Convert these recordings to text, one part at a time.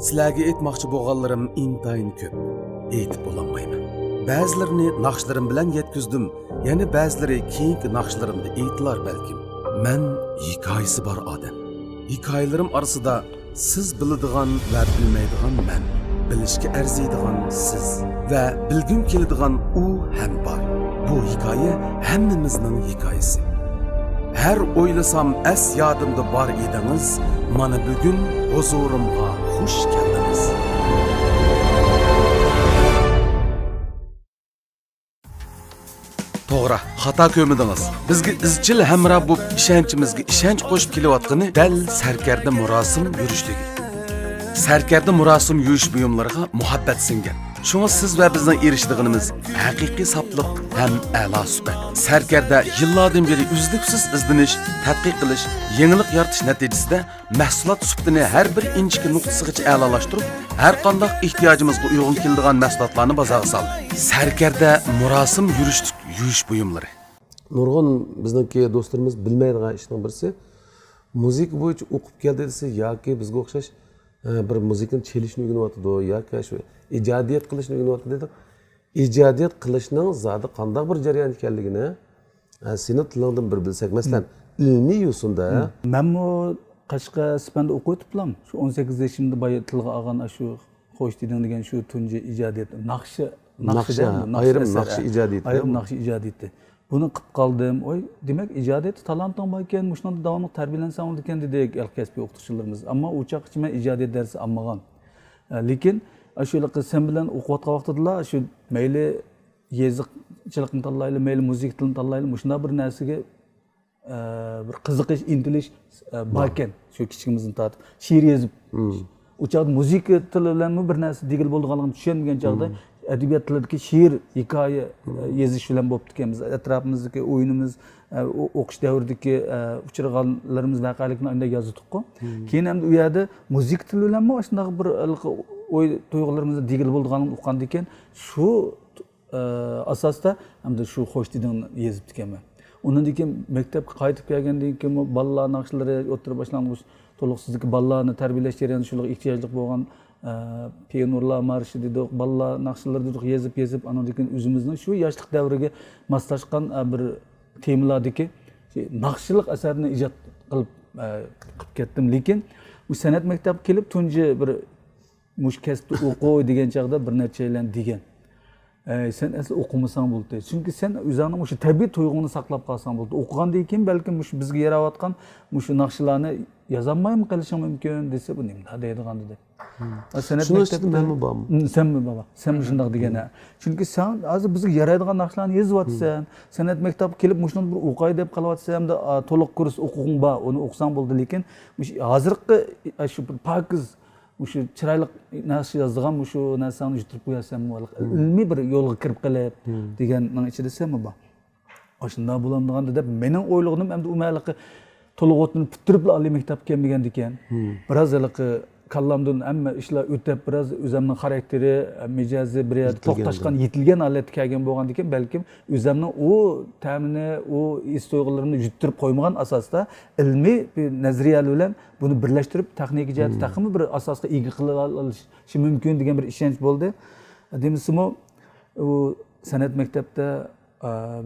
Sizlarga aytmoqchi bo'lganlarim intayin ko'p. Aytib bo'lolmayman. Ba'zilarini naqshlarim bilan yetkizdim, yana ba'zilari keyingi naqshlarimda aytdilar balkim. Men hikoyasi bor odam. Hikoyalarim orasida siz biladigan va bilmaydigan men, bilishga arziydigan siz va bilgim keladigan u ham bor. Bu hikoya hammamizning hikoyasi. Her oylasam es yadımda bar ediniz, mana bugün huzurumga hoş geldiniz. To'g'ri, xato ko'midingiz. Bizga izchil hamroh bo'lib ishonchimizga ishonch qo'shib kelayotgani dal sarkarda murosim yurishligi. Sarkarda murosim yurish buyumlariga muhabbat singan. Şuna siz ve bizden eriştiğimiz haqiqiy saflık hem a'lo suhbat. Sarkarda yillardan beri uzluksiz izdinish, tadqiq qilish, yangilik yaratish natijasida mahsulot sifatini har bir inchki nuqtasigacha a'lolashtirib, har qanday ehtiyojimizga uyg'un keladigan mahsulotlarni bozorga soldi. Sarkarda murosim yurish buyumlari. Nurg'un bizniki do'stlarimiz bilmaydigan ishning birisi muzika bo'yicha o'qib keldi desa yoki bizga o'xshash bir muzikani chelishni o'rganyapti yoki shu ijodiyat qilishni o'rganyapti dedik. Ijodiyat qilishning zodi qanday bir jarayon ekanligini seni tilingdan bir bilsak, masalan, ilmiy yo'sinda men bu Qashqa Sipanda o'qiyotibman. Shu 18 yoshimda boya tilga olgan shu xo'sh degan shu tunji ijodiyat, naqshi ayrim naqshi ijodiyati. Ayrim naqshi ijodiyati. Buni qilib qoldim. Oy, demak ijodiyat talanting bor ekan, shunday davomli tarbiyalansam bo'ldi ekan dedik kasbiy o'qituvchilarimiz. Ammo o'chaqchi men ijodiyat darsi olmagan. Lekin shunaqa sen bilan o'qiyotgan vaqtida shu mayli yeziqchilikni tanlayli, mayli musiqa tilini tanlayli, shunday bir narsaga bir qiziqish, intilish bor ekan. Shu kichkimizdan tortib she'r yozib. O'chaqda musiqa tili bilan bir narsa digil bo'lganligini tushunmagan chog'da adabiyot tilidagi she'r, hikoya yozish bilan bo'lib ekanmiz. Atrofimizdagi o'yinimiz, o'qish davridagi uchraganlarimiz voqealikni unday yozdik-ku. Keyin ham u yerda musiqa tili bilan shunday bir o'y tuyg'ularimizni digil bo'lganligini uqqandan keyin shu asosda hamda shu xo'sh degan yozib ekanman. Undan keyin maktabga qaytib kelgandan keyin bolalar naqshlari o'tirib boshlang'ich to'liqsizlik bolalarni tarbiyalash jarayonida shular ehtiyojli bo'lgan pionirlar marshi dedik, bolalar naqshlari dedik, yozib andan keyin o'zimizning shu yoshlik davriga moslashgan bir temalardagi naqshchilik asarini ijod qilib ketdim. Lekin u san'at maktabiga kelib tunji bir mush kasbni o'qi degan chog'da bir necha yildan degan. Sen asli o'qimasang bo'ldi. Chunki sen o'zingning shu tabiiy tuyg'uni saqlab qolsang bo'ldi. O'qigandan keyin balkim bizga yaratayotgan shu naqshlarni yozolmaymi qilishim mumkin desa bu nima deydigan dedi. San'at maktabida men bormi? Senmi baba? Sen shunday degana. Chunki sen hozir bizga yaraydigan naqshlarni yozyapsan. San'at maktabiga kelib shunday bir o'qay deb qolyapsan, to'liq kurs o'qig'ing bor, uni o'qisang bo'ldi. Lekin hozirgi shu pokiz shu chiroyli narsa yozgan shu narsani yutirib qo'yasanmi, ilmiy bir yo'lga kirib qilib deganning ichida senmi bor. Shunday bo'lamdiganda deb mening o'ylig'im hamda umayliqi to'liq o'tini bitirib oliy maktabga kelmagan ekan. Biroz kallamdan hamma ishlar o'tib, biroz o'zimning xarakteri, mijozi bir yerda to'xtashgan, yetilgan holatga kelgan bo'lgandan keyin balkim o'zimning u ta'mini, u his tuyg'ularimni yutirib qo'ymagan asosda ilmiy nazariyalar bilan buni birlashtirib texnik jihatda taqimi bir asosga ega qila olishi mumkin degan bir ishonch bo'ldi. Demisimi u san'at maktabida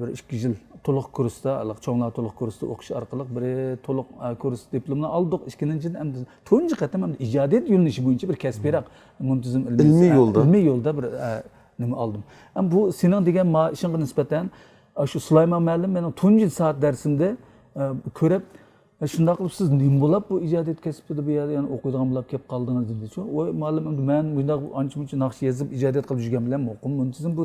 bir 2 yil to'liq kursda, cho'nglar to'liq kursda o'qish orqali bir to'liq kurs diplomini oldik. Ikkinchidan ham tunji qatam ham ijodiyat yo'nalishi bo'yicha bir kasbiyroq muntazam ilmiy yo'lda bir nima oldim. Ham bu sening degan ishingga nisbatan shu Sulaymon muallim mening tunji soat darsimda ko'rib shunday qilib siz nima bo'lib bu ijodiyat kasbida bu yerda yana o'qiydigan bo'lib kelib qoldingiz dedi-ku. Voy muallim, men bunday ancha-muncha naqsh yozib ijodiyat qilib yurgan bilan o'qim muntazam bu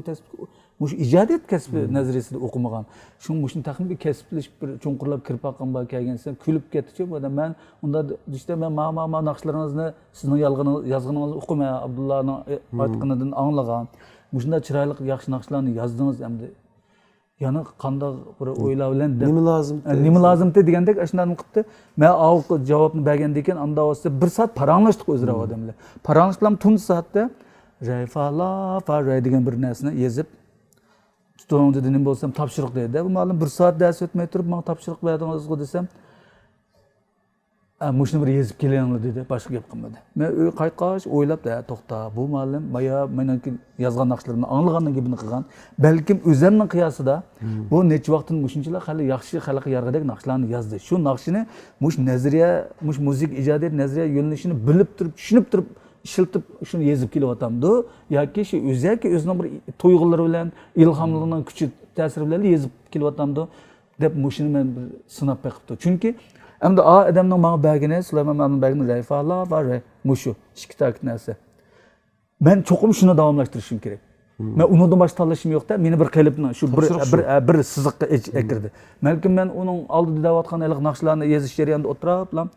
mush ijodiyat kasbi nazariyasida o'qimagan. Shuni taqim bir kasblish bir cho'nqurlab kirib qolgan bo'lib kelgansan, kulib ketdi-ku. Men unda işte men ma naqshlaringizni sizning yozganingizni o'qimay Abdullohning aytganidan anglagan. Shunday chiroyli yaxshi naqshlarni yozdingiz hamda yana qanday bir o'ylab bilan nima lozim degandek shunday qilibdi. Men javobni bergandan keyin unda o'sda 1 soat paranglashdik o'zaro odamlar. Paranglashlar tungi soatda rayfala faray degan bir narsani yozib tutung dedi, nima bo'lsam topshiriq dedi. Bu ma'lum 1 soat dars o'tmay turib men topshiriq berdingizku desam Muşni bir yezib kelinglar dedi, boshqa gap qilmadi. Men uy qaytqach o'ylab, to'xta, bu muallim baya meniki yozgan naqshlarimni anglagandan keyin buni qilgan. Balkim o'zimning qiyosida bu necha vaqtdan mushunchalar hali yaxshi xalqqa yarg'adek naqshlarni yozdi. Shu naqshini mush nazariya, mush muzik ijodiyat nazariya yo'nalishini bilib turib, tushunib turib, ishiltib shuni yezib kelyapamdi yoki shu o'zining bir tuyg'ulari bilan, ilhomlarining kuchi ta'siri bilan yezib kelyapamdi deb mushuni men bir sinab beqibdi. Chunki endi adamning menga bergini, Sulaymon Mamnun bergini rayfalar va mushu ikki takit narsa. Men cho'qim shuni davomlashtirishim kerak. Men undan boshqa tanlashim yo'q-da, meni bir qalbni shu bir siziqqa ekirdi. Balkim men uning oldida deyotgan iliq naqshlarni yozish jarayonida o'tirib,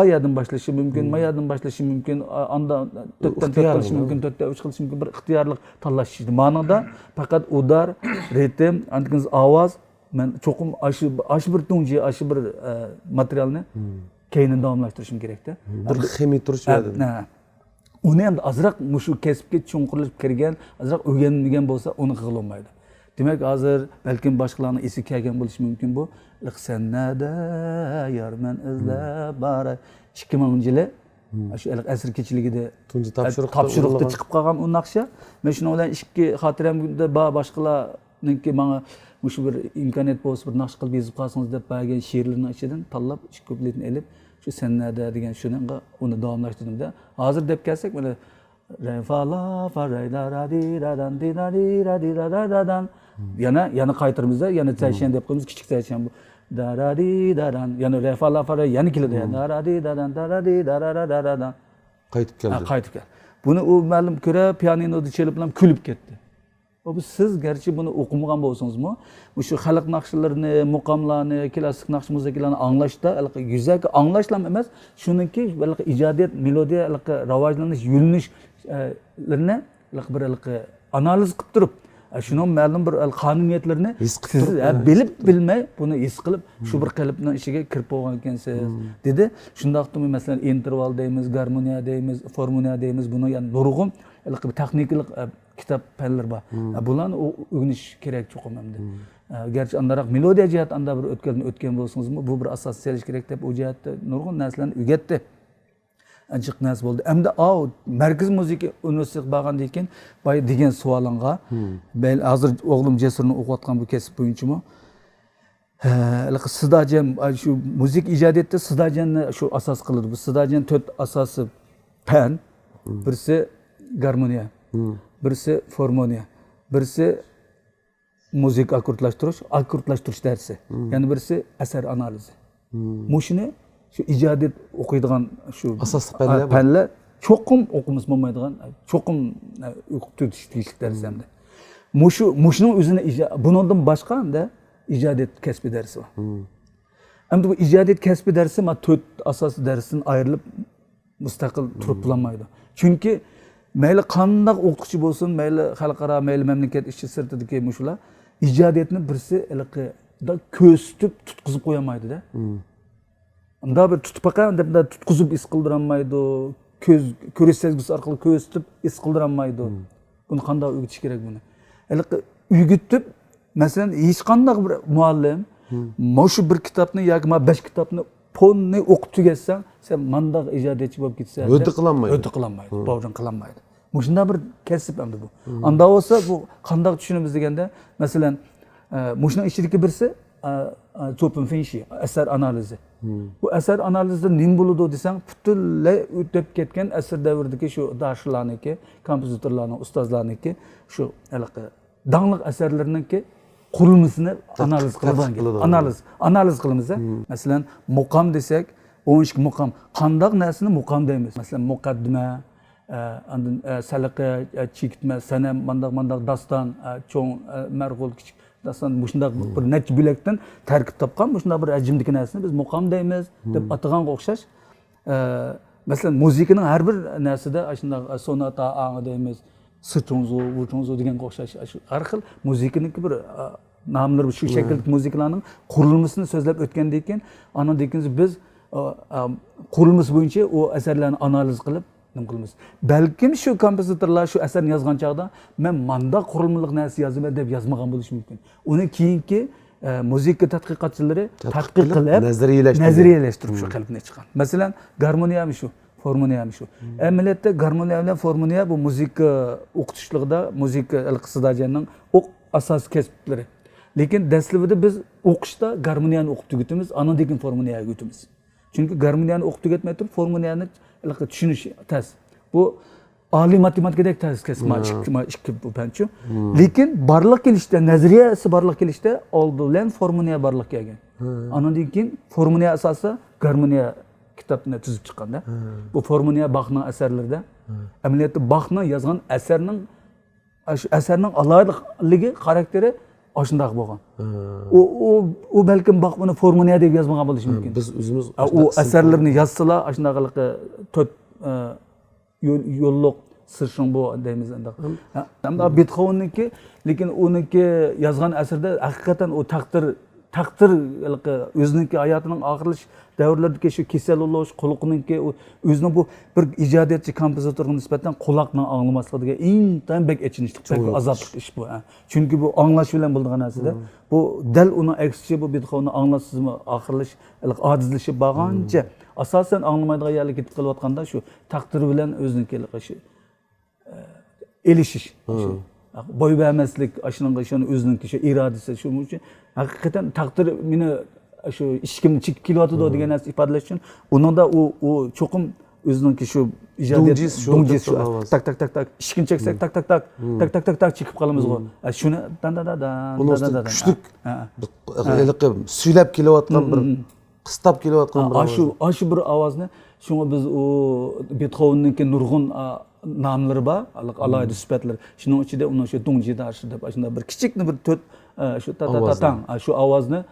ayadan başlashim mumkin, mayadan başlashim mumkin, anda to'rtdan qilishim mumkin, to'rtdan 3 qilishim mumkin, bir ixtiyorlik tanlash. Ma'noda faqat udar, ritm, antikiz ovoz men cho'qim aşı bir tunji, aşı bir materialni keyin davomlashtirishim kerak-da. Bir ximiy turish berdi. Uni ham azroq mushu kasbga cho'nqirlashib kirgan, azroq o'rganmagan bo'lsa, uni qila olmaydi. Demak, hozir balkim boshqalarning esi kelgan bo'lishi mumkin bu. Liqsanada yarman izlab boray. 2000-yili shu asr kechiligida tunji topshiriqda chiqib qolgan u naqsha. Men shuni bilan ikki xotiramda boshqalarningki menga shu bir imkoniyat bo'lsa, bir naqsh qilib yozib qolsangiz deb bergan she'rlarning ichidan tanlab, ikki kupletni elib, shu sannada degan shunga uni davomlashtirdimda. Hozir deb kelsak, mana Rafala farayda radiradan dinadiradan yana qaytarimizda, yana Chayshan deb qo'yamiz, kichik Chayshan bu. Daradidadan, yana Rafala faray yana keladi. Daradidadan daradidadan. Qaytib keldi. Qaytib keldi. Buni u ma'lum ko'rib, pianinoda chelib bilan kulib ketdi. Bu siz garchi buni o'qimagan bo'lsangizmi, shu xalq naqshlarini, muqomlarni, klassik naqsh musiqalarni anglashda, yuzaki anglashlam emas, shuniki ijodiyat, melodiya, rivojlanish, yo'linishlarni bir analiz qilib turib, shunun ma'lum bir qonuniyatlarni siz bilib bilmay buni his qilib, shu bir qalbning ichiga kirib bo'lgan ekansiz, dedi. Shundaqmi masalan interval deymiz, garmoniya deymiz, formoniya deymiz, buni yani nurg'un texnik kitap fanlar bor. Bularni o'rganish kerak cho'qim endi. Garchi andaroq melodiya jihat anda bir o'tgan bo'lsangizmi, bu bir asos selish kerak deb u jihatda nurg'un narsalarni o'rgatdi. Anchiq narsa bo'ldi. Endi Markaz musiqa universitetiga borgandan keyin boya degan savolingga, men hozir o'g'lim Jasurni o'qiyotgan bu kasb bo'yichami? Sidajan shu muzik ijodiyatda sidajanni shu asos qiladi. Bu sidajan 4 asosi fan, birisi garmoniya, birisi formoniya, birisi muzik akkordlashtirish darsi, yana birisi asar analizi. Mushuni shu ijodiyat o'qiydigan shu asosli fanlar cho'qim o'qimiz bo'lmaydigan, cho'qim o'qib turishlik darsi hamda. Mushuning o'zini bundan boshqa hamda ijodiyat kasbi darsi bor. Endi bu ijodiyat kasbi darsi 4 asosiy darsdan ayrilib mustaqil turib bo'lmaydi. Chunki mayli qanday o'qituvchi bo'lsin, mayli xalqaro, mayli mamlakat ichki sirtidagi mushular ijodiyatni birsi ko'z tutib tutqizib qo'yamaydi-da. Unda bir tutib baqa deb tutqizib is qildiranmaydi, ko'rish sezgisi orqali ko'z tutib is qildiranmaydi. Buni qanday o'rgatish kerak buni? O'rgatib, masalan, hech qanday bir muallim shu bir kitobni yoki 5 kitobni ponni o'qib tugatsang, sen mandaq ijodiyatchi bo'lib ketsan, o'ti qilinmaydi. Bovrin qilinmaydi. Shunda bir kasb endi bu. Unda bo'lsa bu qanday tushunamiz deganda, masalan, shuning ichidagi birisi Chopin-Finchi asar analizi. Bu asar analizida nima bo'ladi desang, butunlay o'tib ketgan asr davridagi shu darslarniki, kompozitorlarning, ustozlarniki shu danglik asarlarningki qurilmasini analiz qiladigan. Analiz qilamiz. Masalan, muqom desak, 12 muqom. Qanday narsani muqom deymiz? Masalan, muqaddima, andin salaqa, chekitma, sanam, mandaq daston, cho'ng, marg'ul, kichik daston, shunday bir nech bo'lakdan tarkib topgan, shunday bir ajimdagi narsani biz muqom deymiz deb ataganga o'xshash. Masalan, musiqining har bir narsida shunday sonata deymiz, sichunzu, vuchunzu deganga o'xshash. Har xil musiqiningki bir nomlar, shu shakldagi musiqalarning qurilmasini so'zlab o'tgandan keyin, anadan keyin biz qurilmasi bo'yicha u asarlarni analiz qilib nima qilamiz. Balkim shu kompozitorlar shu asarni yozgan chog'da men manda qurilmalik narsa yozaman deb yozmagan bo'lishi mumkin. Uni keyingi muzika tadqiqotchilari tadqiq qilib nazariyalashtirib shu qalbni chiqqan. Masalan, garmoniya ham shu, formuniya ham shu. Amaliyotda garmoniya bilan formuniya bu muzika o'qitishligida, muzika ilqisidajaning asosiy kasblari. Lekin dastlabida biz o'qishda garmoniyani o'qib tugatamiz, andan keyin formuniyani o'tamiz. Chunki garmoniyani o'qib tugatmay turib formuniyani tushunish tez. Bu oliy matematikadek tez ikki bu panchu. Lekin barliq kelishda, nazariyasi barliq kelishda oldi bilan formuniya barliq kelgan. Andan keyin formuniya asosi garmoniya kitobni tuzib chiqqanda. Bu formuniya Bachning asarlarida amaliyotda Bachning yozgan asarning alohidaligi, xarakteri aşındaq bo'lgan. O balkim Bach buni formuniya deb yozmagan bo'lishi mumkin. Biz o'zimiz o asarlarni yozsalar ashunaqalikqa to'rt yo'lliq sirshing bu deymiz endi. Hamda Beethovenniki, lekin uniki yozgan asarda haqiqatan o taqdir o'ziniki hayotining oxirlash davrlaridagi shu kasallik quluqninki o'zining bu bir ijodiyatchi kompozitorga nisbatan quloqni anglamasligiga intayin bek echinishlik, azobli ish bu. Chunki bu anglash bilan bo'lgan narsada bu dal uni aksicha bu Beethovenni anglasizmi oxirlash ojizlashib bo'lgancha asosan anglamaydigan yerga ketib qolayotganda shu taqdir bilan o'ziniki shu elishish. Boy vermezlik, aşının özününki şu iradesi şu için hakikaten takdir meni şu işkimni çekip kelyapti degan narsa ifodalash uchun onun da o çokum özününki şu ijodiyat dongjiz şu tak ishkim cheksak tak chekib qolamiz go. Shuni da kuchlik suylab kelayotgan bir qistab kelayotgan bir shu bir ovozni shunga biz o Beethovenniki nurg'un namları var, alayda sifatlar. Şunun içinde onun şu dongji darşı deb, aslında bir kichikni bir to'rt şu ta-ta-ta-tang, şu ovozni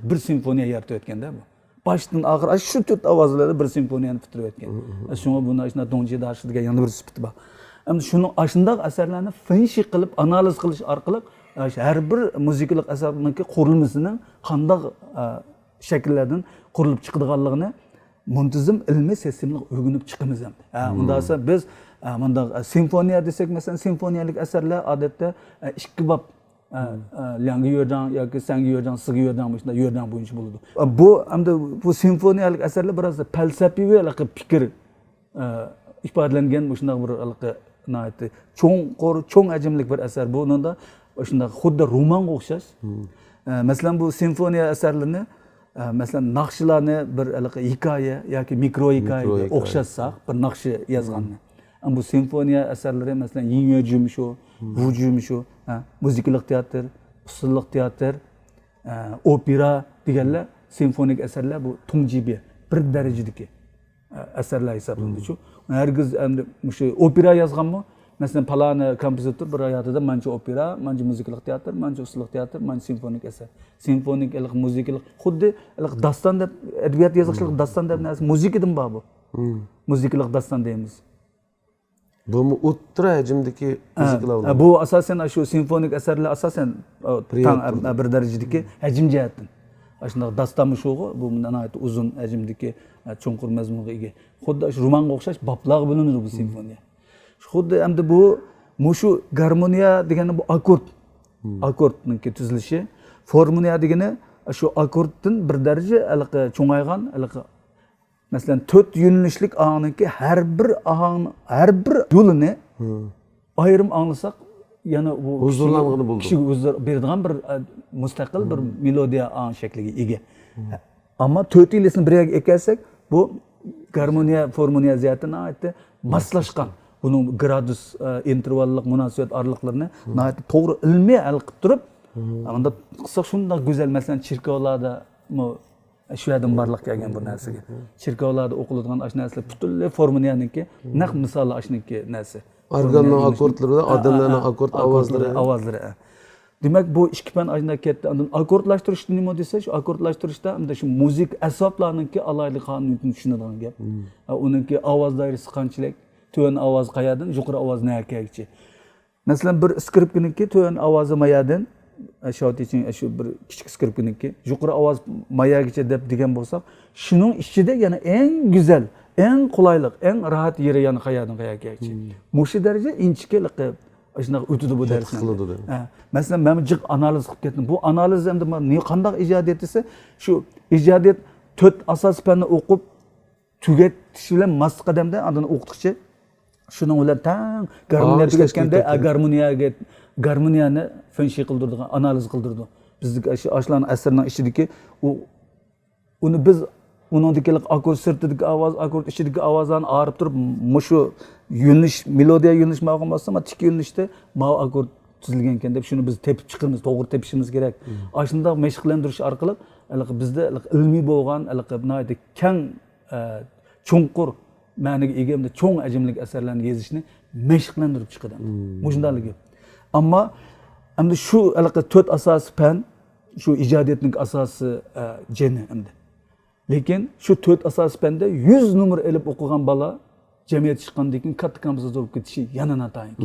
bir simfoniya yaratib o'tganda bu. Başdan oxir şu to'rt ovozlarni bir simfoniyani bitirib o'tgan. Shunga buni aslında dongji darşı degan yana bir sifati bor. Endi shuni ashundaq asarlarni finshi qilib, analiz qilish orqali har bir muzikalik asarning qurilmasining qanday shakllardan qurilib chiqadiganligini muntazam ilmiy sistemli o'rganib chiqamiz endi. Undan sonra biz bunda simfoniya desek mesela simfoniyalik asarlar odatda ikki bob yangi yo'rdan yoki sangi yo'rdan, sigi yo'rdan bo'yicha yo'rdan bo'yicha bo'ladi. Bu simfoniyalik asarlar biroz falsafiy fikr ifodalangan shunday bir cho'ng hajmlik bir asar. Bu unda shunday xuddi romanga o'xshash. Masalan bu simfoniya asarlarini masalan naqshlarni bir hikoya yoki mikro hikoyaga o'xshatsak, bir naqshi yozganni. Bu simfoniya asarlari masalan Yin şu, Wu şu, muzikalik teatr, usullik teatr, opera deganlar simfonik asarlar bu tungjibi bir darajadagi asarlar hisoblanadi shu. Hargiz endi shu opera yozganmi? Masalan palani kompozitor bir hayotida mancha opera, mancha muzikalik teatr, mancha usullik teatr, mancha simfonik asar. Simfonik muzikalik xuddi daston deb adabiyot yozishlik daston deb narsa muzikadan bor bu. Muzikalik daston deymiz. Bu o'rta hajmdagi muzikalar. Bu asosan shu simfonik asarlar asosan bir darajadagi hajm jihatdan. Shunday dastonmi shu, bu bundan uzun hajmdagi cho'nqur mazmunga ega. Xuddi shu romanga o'xshash boblar bo'linadi bu simfoniya. Xuddi endi bu shu garmoniya degani bu akkordningki tuzilishi, formuniya degani shu akkorddan bir daraja cho'ngaygan masalan 4 yo'nalishlik ohangninki har bir yo'lini ayrim anglasak yana bu huzurlangani bo'ldi. Kishiga huzur beradigan bir mustaqil bir melodiya ohang shakliga ega. Ammo 4 yo'lini bir yerga ekalsak bu garmoniya formuniya ziyatini aytdi moslashgan. Bunun gradus intervallik munosabat oraliqlarini to'g'ri ilmiy hal qilib turib, unda qilsak shunday go'zal masalan cherkovlarda shu yerdan barliq kelgan bu narsaga. Cherkovlarda o'qiladigan ash narsalar butunlay formuniyaniki naq misoli ashniki narsa. Organning akkordlarida odamlarning akkord ovozlari. Demak bu ikki pan ajna ketdi. Undan akkordlashtirish nima desa, shu akkordlashtirishda unda shu muzik asboblarningki alayli qonunni tushunadigan gap. Uningki ovoz doirasi qanchalik, to'yin ovoz qayerdan, yuqori ovoz nayakagacha. Masalan bir skripkaniki to'yin ovozi mayadan shu bir kichik skripkaniki yuqori ovoz mayagacha deb degan bo'lsak, shuning ichida yana eng go'zal, eng qulaylik, eng rahat yeri yana qayerdan qayergacha. Mushu daraja inchikalik shunaqa o'tadi bu dars. qiladi dedi. Masalan, men jiq analiz qilib ketdim. Bu analiz endi ne qanday ijodiyat desa, shu ijodiyat 4 asos fanni o'qib tugatish bilan mast qadamda andini o'qituvchi shuning bilan tang garmoniya tugatganda garmoniyani fanshi qildirdi, analiz qildirdi. Bizdagi shu ashlarning asrning ichidagi uni biz uningdagi akkord sirtidagi ovoz, akkord ichidagi ovozlarni arib turib, mushu yo'nalish, melodiya yo'nalish ma'lum bo'lsa, ama tik yo'nalishda ma akkord tuzilgan ekan deb shuni biz tepib chiqamiz, to'g'ri tepishimiz kerak. Ashunda mashqlantirish orqali bizda ilmiy bo'lgan, keng cho'nqur ma'niga ega hamda cho'ng ajimlik asarlarni yozishni mashqlantirib chiqadi. Mushundaligi. Ammo endi shu 4 asosiy fan, shu ijodiyatning asosi jini endi. Lekin shu 4 asosiy fanda 100 numar elib o'qigan bola jamiyat chiqqandan keyin katta kompozitor bo'lib ketishi yana natayin.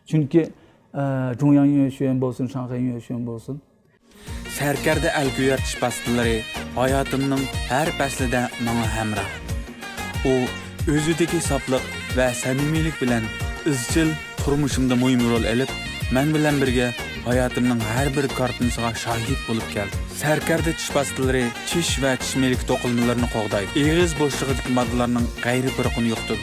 Chunki Jongyang Yuan bo'lsin, Shanghai Yuan bo'lsin, Sarkarda Alkuyar pastilari hayotimning har faslida menga hamroh. U o'zidagi sofliq va samimiylik bilan izchil turmushimda muhim rol olib, men bilan birga hayotimning har bir kortinisiga shohid bo'lib keldi. Sarkarda tish pastilari tish va tishmelik to'qilmalarini qo'g'daydi. Eg'iz bo'shlig'idagi moddalarning g'ayri bir quni yo'qdir.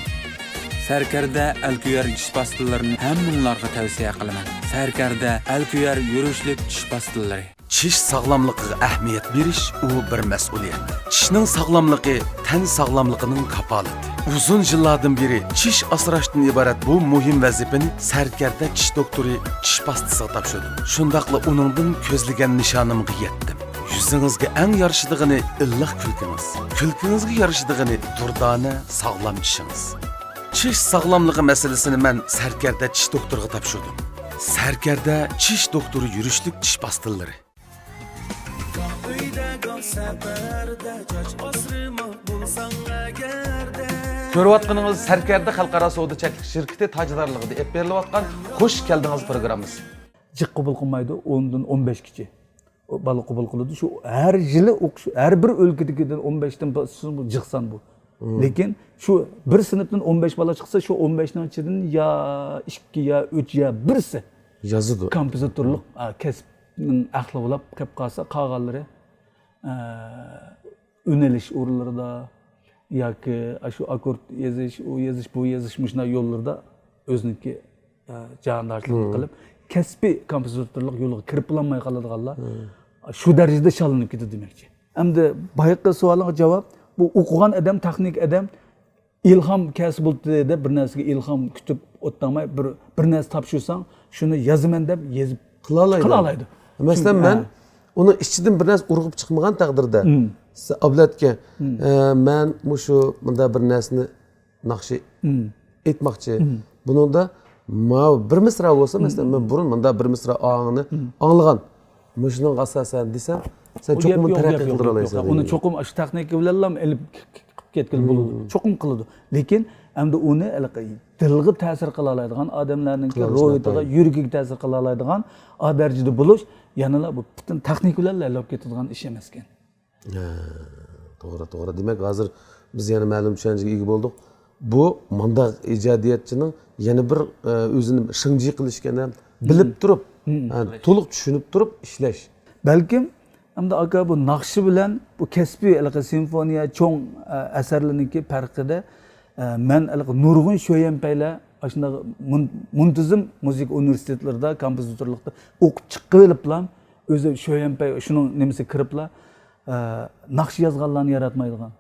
Sarkarda Alkuyar tish pastillarini hammanglarga tavsiya qilaman. Sarkarda Alkuyar yurishlik tish pastilari. Tish sog'lomligiga ahamiyat berish u bir mas'uliyat. Tishning sog'lomligi tan sog'lomligining kafolati. Uzun yillardan beri tish asrashdan iborat bu muhim vazifani Sarkarda tish doktori tish pastasiga topshirdi. Shundaqla uningdan ko'zlagan nishonimga yetdim. Yuzingizga eng yarashidigini illiq kulkingiz. Kulkingizga yarashidigini durdona sog'lom tishingiz. Tish sog'lomligi masalasini men Sarkarda tish doktoriga topshirdim. Sarkarda tish doktori yurishlik tish pastillari. Ko'rayotganingiz Sarkarda xalqaro savdo cheklik shirkati tajdarligida ep berilayotgan xush keldingiz programmasi. Jiq qabul qilmaydi 10 dan 15 kichi. Bola qabul qiladi. Shu har yili o'qish, har bir o'lkadagidan 15 dan jiqsan bu. Lekin shu bir sinfdan 15 bola chiqsa, shu 15 ning ichidan ya 2 ya 3 ya birsi yozadi. Kompozitorlik kasbning ahli bo'lib kelib qolsa, qolganlari yo'nalish o'rinlarida yoki shu akkord yozish, u yozish, bu yozish shunday yo'llarda o'ziniki jamoatchilik qilib, kasbiy kompozitorlik yo'liga kirib bo'lmay qoladiganlar shu darajada shalinib ketdi demakchi. Endi boyaqqi savolga javob, bu o'qigan odam, texnik odam ilhom kasb bo'ldi deb bir narsaga ilhom kutib o'tmay bir narsa topshirsang, shuni yozaman deb yozib qila oladi. Masalan, men uni ichidan bir narsa urg'ib chiqmagan taqdirda ablatga men mushu bunda bir narsani naqshi etmoqchi. Buningda bir misra bo'lsa, masalan, men burun bunda bir misra og'ini anglagan. Mushuning asosan desam, sen cho'qim taraqqiy qildira olaysan. Uni cho'qim shu texnika bilan elib ketgan bo'ladi. Cho'qim qiladi. Lekin endi uni dilga ta'sir qila oladigan odamlarning ro'yitiga, yuragiga ta'sir qila oladigan darajada bo'lish yanala bu butun texnika bilan olib ketadigan ish emas ekan. To'g'ri. Demak, hozir biz yana ma'lum tushunchaga ega bo'ldik. Bu mandaq ijodiyatchining yana bir o'zini shingji qilishgani bilib turib, to'liq tushunib turib ishlash. Balkim hamda aka bu naqshi bilan bu kasbiy simfoniya cho'ng asarlarningki farqida men nurg'un sho'yampaylar shunday muntazam musiqa universitetlarida kompozitorlikda o'qib chiqqiliblar o'zi sho'yampay shuning nimasi kiriblar naqsh yozganlarni yaratmaydigan.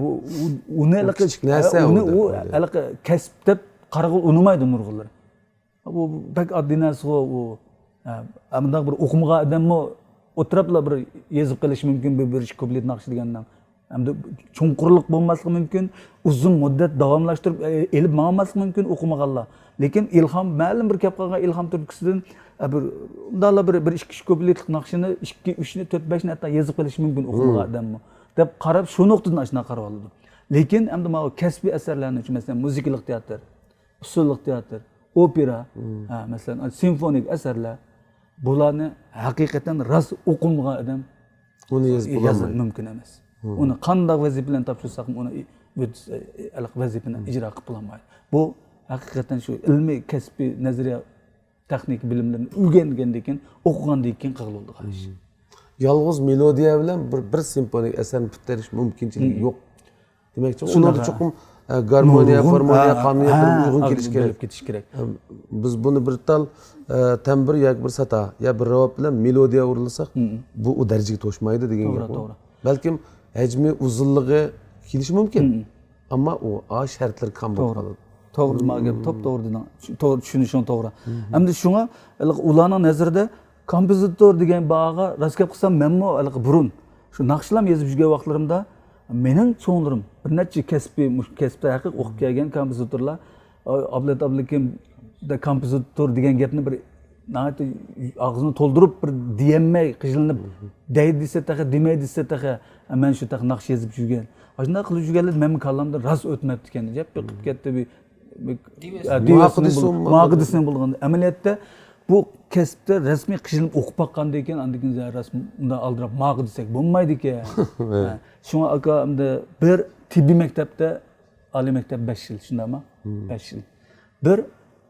Bu uni kasb deb qarag'u unimaydi nurg'unlar. Bu pek oddiy narsa u. Bunday bir o'qimagan odammi o'tiriblar bir yozib qilish mumkin bir kuplet naqsh degandan. Hamda chunqurlik bo'lmasligi mumkin, uzun muddat davomlashtirib elib bo'lmasligi mumkin o'qimaganlar. Lekin ilhom ma'lum bir gap qilgan ilhom turkisidan bir ikki kupletlik naqshini 2, 3 ni 4, 5 ni hatto yozib qilish mumkin o'qimagan odammi deb qarab shu nuqtadan ashuna qarab oldi. Lekin hamda mana kasbiy asarlarni, masalan, muzikalik teatr, usullik teatr, opera, masalan, simfonik asarlar bularni haqiqatan rost o'qilmagan odam uni yozib mumkin emas. Uni qanday vazifa bilan topshirsak uni vazifani ijro qilib bo'lmaydi. Bu haqiqatan shu ilmiy kasbiy nazariya texnik bilimlarni o'rgangandan keyin o'qigandan keyin qilib qilish. Yalnız melodiya bilan bir simfonik eserini bitirish mumkinchiligi yo'q. Demakchi, ularda cho'qim garmoniya, harmoniya, qonuniyatga uygun kelish kerak. Biz buni bir tal tembr yoki bir sata ya bir ravob bilan melodiya urilsak, bu u darajaga to'shmaydi degan gap. To'g'ri. Balkim hajmi uzunligi kelishi mumkin. Ammo u a shartlar kam bo'lib qoladi. To'g'ri, ma'gap to'g'ri deding. To'g'ri tushunishing to'g'ri. Endi shunga ularning nazarida kompozitor degan bag'a rost gap qilsam, menmo burun shu naqshlar yozib yurgan vaqtlarimda mening cho'nglarim bir necha kasbda haqiq o'qib kelgan kompozitorlar Ablat Ablakim da kompozitor degan gapni bir og'zini to'ldirib bir diyemay qijilinib deydi desa taqa demay desa taqa men shu taqa naqsh yozib yurgan. Shunday qilib yurganlar mening kallamda rost o'tmabdi ekan deb qilib ketdi bir muaqidasini bo'lgan. Amaliyotda bu kasbda rasmiy qijilinib o'qib baqqandan keyin andan keyin rasmiy undan aldirab ma'qi desak bo'lmaydi ekan. Shunga aka bir tibbiy maktabda oliy maktab 5 yil, shundaymi? 5 yil. Bir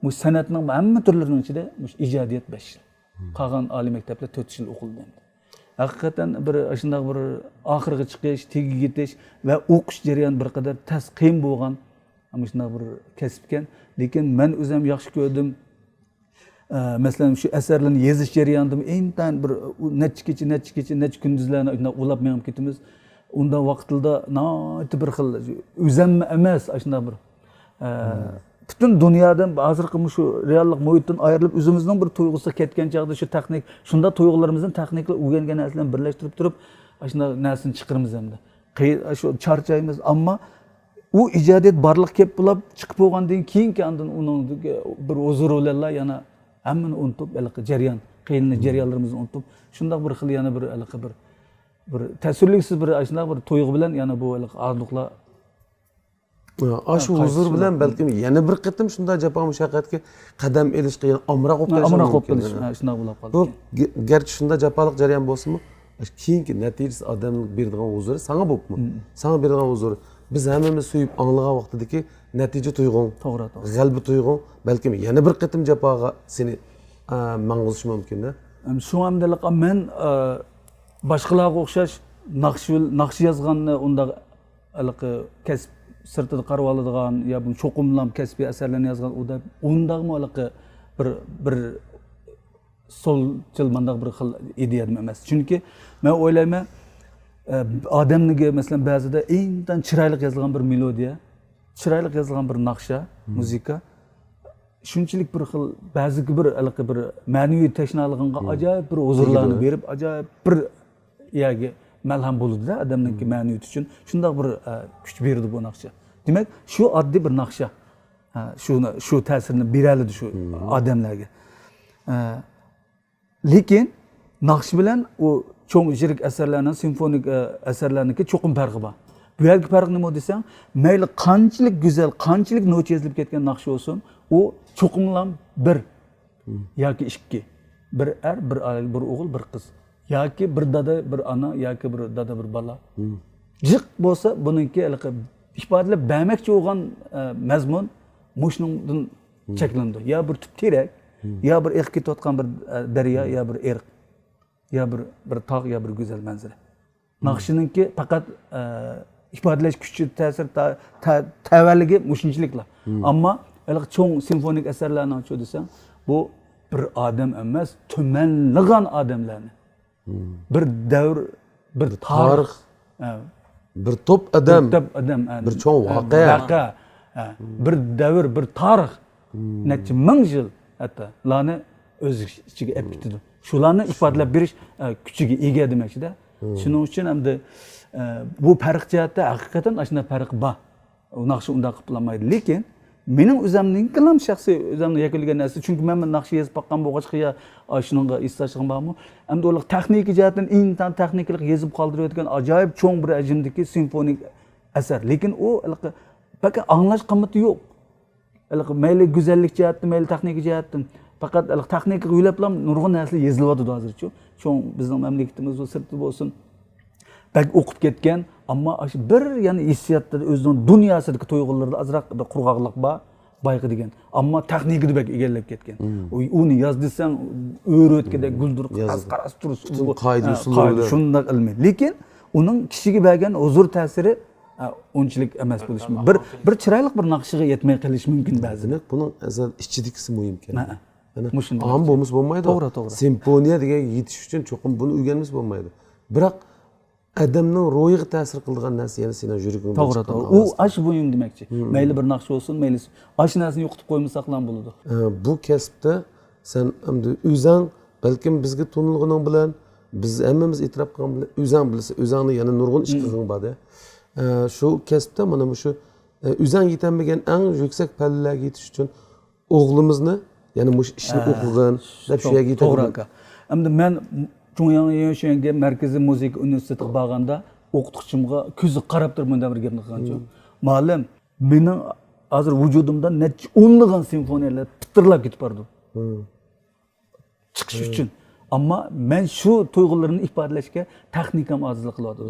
bu san'atning hamma turlarining ichida ijodiyat 5 yil. Qolgan oliy maktabda 4 yil o'qildi. Haqiqatan bir shunday bir oxiriga chiqish, tegiga yetish va o'qish jarayoni bir qadar qiyin bo'lgan shunday bir kasb ekan. Lekin men o'zim yaxshi ko'rdim. Masalan shu asarlarni yozish jarayonida entan bir necha kunduzlarni ulab menib ketamiz. Unda vaqtida no'ti bir xil o'zimmi emas shunday bir butun dunyodan hozirgi shu reallik muhitdan ayrilib o'zimizning bir tuyg'usi ketgan chog'da shu texnik shunda tuyg'ularimizni texniklar o'rgangan narsalarni birlashtirib turib shunday narsani chiqiramiz endi. Shu charchaymiz, ammo u ijodiyat barliq kelib bo'lib chiqib bo'lgandan keyin andin uning bir o'zurlar yana hammani unutib jarayon qiyin jarayonlarimizni unutib shunday bir xil yana bir ta'sirliksiz bir shunday bir to'yg'u bilan yana bu arduqlar shu huzur bilan balkim yana bir qitim shunday jafo mushaqqatga qadam ilishga omroq bo'lib qolish shunday bo'lib qoldi. Bu garchi shunday jafoliq jarayon bo'lsa-mu, keyingi natijasi odamning beradigan huzuri sana bo'libmi? Sana beradigan huzuri biz hammamiz suyib anglagan vaqtidagi natija tuyg'un, g'albi tuyg'un, balkim yana bir qitim jafoga seni mang'izish mumkin-da. Shu hamdalik men boshqalarga o'xshash naqsh yozganni unda kasb sirtida qarab oladigan yo bu cho'qimlam kasbiy asarlarni yozgan undaqmi bir so'lchil mandaq bir xil ideya emas. Chunki men o'ylayman odamniki masalan ba'zida endan chiroyli yozilgan bir melodiya, chiroyli yozilgan bir naqsha, muzika shunchalik bir xil ba'ziki bir ma'naviy tashnalig'iga ajoyib bir huzurlarni berib, ajoyib bir yagi malham bo'ldi-da odamniki ma'naviyat uchun. Shunday bir kuch berdi bu naqsha. Demak, shu oddiy bir naqsha shu ta'sirni beradi shu odamlarga. Lekin naqsh bilan u cho'ng ijrik asarlarning, simfonik asarlarniki cho'qim farqi bor. Bu yergi farq nima desang, mayli qanchalik go'zal, qanchalik nocha yozilib ketgan naqsh bo'lsin, u cho'qimlam bir yoki ikki, bir bir ayol, bir o'g'il, bir qiz. Yoki bir dada, bir ana, yoki bir dada, bir bola. Jiq bo'lsa, buningki ifodalab bermoqchi bo'lgan mazmun mushundan cheklandi. Ya bir tub terak, ya bir erk ketayotgan bir daryo, ya bir erk, ya bir tog', ya bir go'zal manzara. Naqshiningki faqat ifodalash kuchi, ta'sir, tavalligi mushunchiliklar. Ammo cho'ng simfonik asarlarni cho desang, bu bir odam emas, tumanligan odamlarni. Bir davr, bir tarix, bir top adam, bir cho'ng voqea, bir davr, bir tarix, necha ming yil hatto ularni o'z ichiga olib ketdi. Shularni ifodalab berish kuchiga ega demakchi-da. Shuning uchun hamda bu farq jihatda haqiqatan shunday farq bor. U naqsh unday qilolmaydi. Lekin mening o'zimning qilam shaxsiy o'zimni yakunlagan narsa, chunki men naqsh yozib baqqan bo'lgach qiya shunga istashim bormi? Hamda ular texnik jihatdan intan texniklik yozib qoldirayotgan ajoyib cho'ng bir hajmdagi simfonik asar. Lekin u faqat anglash qimmati yo'q. Mayli go'zallik jihatdan, mayli texnik jihatdan faqat texnika o'ylablam nurg'un narsa yozilyapti hozircha. Cho'ng bizning mamlakatimiz sirti bo'lsin. Bak o'qib ketgan, ammo bir yana hissiyotda o'zining dunyosidagi tuyg'ularda azroq qurg'oqlik bor. bayqı degan. Ammo texnikini bek egallab ketgan. Uni yoz desang, o'rotgidek guldur qaras turus. Bütün qayda usullar bilan. Shunday ilmiy. Lekin uning kishiga bergan huzur ta'siri unchalik emas bo'lishi mumkin. Bir chiroyli bir naqshiga yetmay qolish mumkin ba'zida. Demek bunun asal ichidikisi muhim ekan. Mushunda. Am bo'lmasa bo'lmaydi. To'g'ri. Simfoniya degan yetish uchun cho'qim buni o'rganimiz bo'lmaydi. Biroq adamning ro'yiga ta'sir qiladigan narsa yana sening yuragingda. To'g'ri. U ash bo'yim demoqchi. Mayli bir naqsh bo'lsin, mayli ash narsani yo'qotib qo'ymasak ham bo'ladi. Bu kasbda sen endi o'zing balkim bizga to'nilganing bilan biz hammamiz e'tirof qilgan bilan o'zing bilsa, o'zingni yana nurg'un ish qilgan bor. Shu kasbda mana shu o'zing yetolmagan eng yuksak pallalarga yetish uchun o'g'limizni ya'ni mush ishni o'qigan deb shu yerga yetadi. To'g'ri aka. Endi men Chungyang Markaziy Muzika universitetiga borganda o'qituvchimga ko'zi qarab turib bunday bir gapni qilgancha. Ma'lum, mening hozir vujudimda necha o'nlagan simfoniyalar titirlab ketib bordi. Chiqish uchun. Ammo men shu tuyg'ularni ifodalashga texnikam ojizlik qiladi.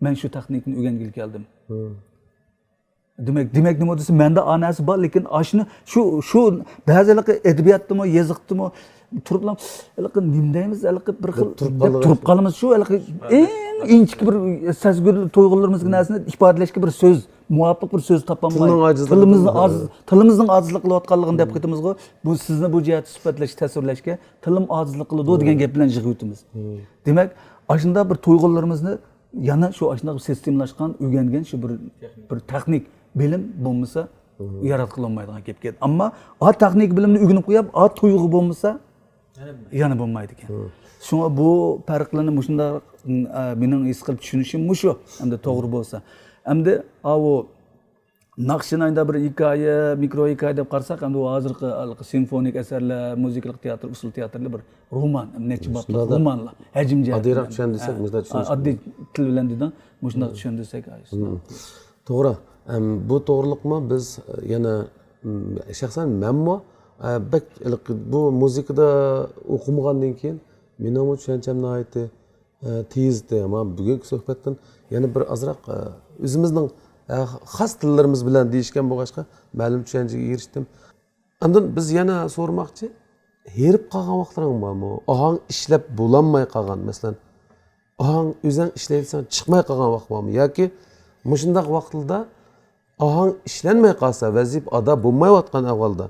Men shu texnikani o'rgangil keldim. Demek nima desa, menda onasi bor, lekin ashni shu ba'zilar adabiyotdimi, yoziqdimi turiblam, nimdaymiz, bir xil turib qolamiz. Shu eng inchki bir sezgir tuyg'ularimizga narsani ifodalashga bir so'z, muvofiq bir so'z topolmaymiz. Tilimizning ojizlik qilayotganligini deb ketamizga, bu sizni bu jihatda sifatlash, tasvirlashga tilim ojizlik qiladi degan gap bilan yig'ib Demak, ashunda bir tuyg'ularimizni yana shu ashunday sistemlashgan, o'rgangan shu bir texnik bilim bo'lmasa yaratib olmaydigan gap keldi. Ammo o texnik bilimni o'rganib qo'yib, o tuyg'u bo'lmasa yana bo'lmaydi ekan. Shunga bu farqlarni shunda mening his qilib tushunishim shu. Endi to'g'ri bo'lsa. Endi o naqshinayda bir hikoya, mikro hikoya deb qarasak, endi hozirgi simfonik asarlar, muzikalik teatr, usul teatrlar bir roman, necha bobli romanlar, hajmga. Oddiroq tushundirsak, bizda tushunamiz. Oddiy til bilan dedim, shunday tushundirsak. To'g'ri. Bu to'g'rilikmi biz yana shaxsan menmi bu muzikada o'qimagandan keyin mening tushunchamni aytdi tezdi. Ama bugungi suhbatdan yana bir azroq o'zimizning xos tillarimiz bilan deyishgan bo'lg'achqa ma'lum tushunchaga erishdim. Undan biz yana so'ramoqchi, herib qolgan vaqtlaring bormi? Ohang ishlab bo'lanmay qolgan, masalan, ohang o'zing ishlaysan chiqmay qolgan vaqt bormi? Yoki mushundaq vaqtlarda ohang ishlanmay qolsa, vazif ada bo'lmayotgan avvalda,